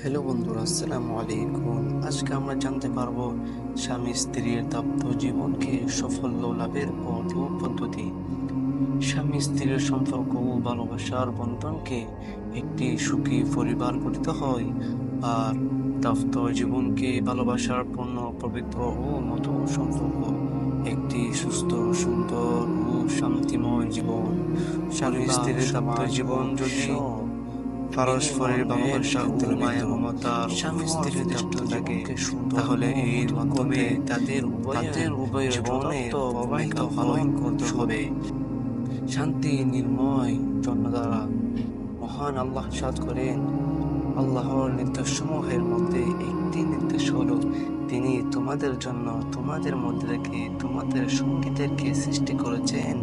Hello বন্ধুরা, আসসালামু আলাইকুম। আজকে আমরা জানতে পারবো স্বামী স্ত্রীর দাম্পত্য জীবনকে সাফল্য লাভের পথ ও পদ্ধতি। স্বামী স্ত্রীর সম্পর্ক ও ভালোবাসার বন্ধনকে একটি সুখী পরিবার গঠিত হয়, আর দাম্পত্য জীবনকে ভালোবাসার পূর্ণ, পবিত্র ও মধুর সম্পর্ক একটি সুস্থ, সুন্দর ও শান্তিময় জীবন। স্বামী স্ত্রীর দাম্পত্য জীবন যদি পারস্পরিক ভালোবাসা ও মায়া মমতার স্বামী স্ত্রীর দাম্পত্য থাকে, তাহলে এর মাধ্যমে তাদের উভয়ের জীবনে প্রবাহিত পালন করতে হবে শান্তি নির্ময় জন্য দ্বারা। মহান আল্লাহ সাদ করেন, আল্লাহর নির্দেশসমূহের মধ্যে একটি নির্দেশ হলো, তিনি তোমাদের জন্য তোমাদের মধ্যে থেকে তোমাদের সঙ্গীদেরকে সৃষ্টি করেছেন,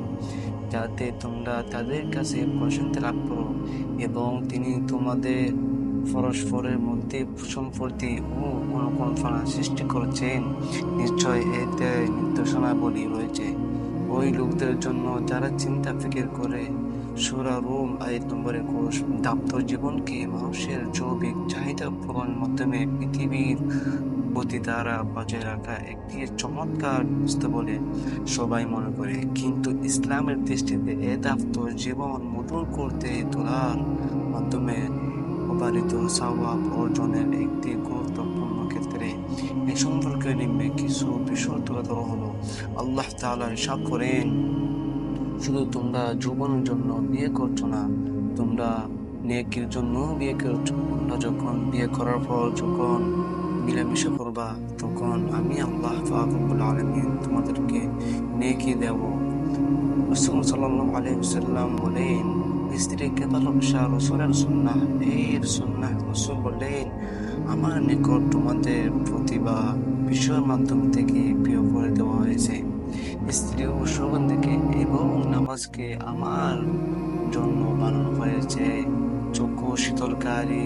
যাতে তোমরা তাদের কাছে প্রশান্তি লাভ করো, এবং তিনি তোমাদের পরস্পরের মধ্যে সম্প্রীতি ও অনুকম্পনা সৃষ্টি করেছেন। নিশ্চয় এতে নির্দেশনাবলী রয়েছে ওই লোকদের জন্য যারা চিন্তা ফিকির করে। সূরা রুম আয়াত নম্বর 21। দাম্পত্য জীবনকে মানুষের জৈবিক চাহিদা পূরণের মাধ্যমে পৃথিবীর গতি দ্বারা বজায় রাখা একটি চমৎকার ব্যবস্থা বলে সবাই মনে করে, কিন্তু ইসলামের দৃষ্টিতে এ দাম্পত্য জীবন মধুর করতে তোলার মাধ্যমে অবারিত সওয়াব অর্জনের একটি গুরুত্বপূর্ণ ক্ষেত্রে। এ সম্পর্কে নিম্নে কিছু বিষয় তুলে ধরা হলো। আল্লাহ তাআলা ইরশাদ করেন, শুধু তোমরা যৌবনের জন্য বিয়ে করছো না, তোমরা নেকির জন্য বিয়ে করছো। তোমরা যখন বিয়ে করার পর যখন মিলামিশা করবা, তখন আমি আল্লাহ পাক রব্বুল আলামিন তোমাদেরকে নেকি দেব। রাসূল সাল্লাল্লাহু আলাইহি ওয়াসাল্লাম বলেন, স্ত্রীকে ভালোবাসা রাসূলের সুন্নাহ। এর সুন্নাহ রাসূল বলেন, আমার নিকট তোমাদের প্রতিভা বিষয়ের মাধ্যম থেকে প্রিয় করে দেওয়া হয়েছে। স্ত্রী ও সুগন্ধিকে এবং নামাজকে আমার জন্য বানানো হয়েছে চক্ষু শীতলকারী।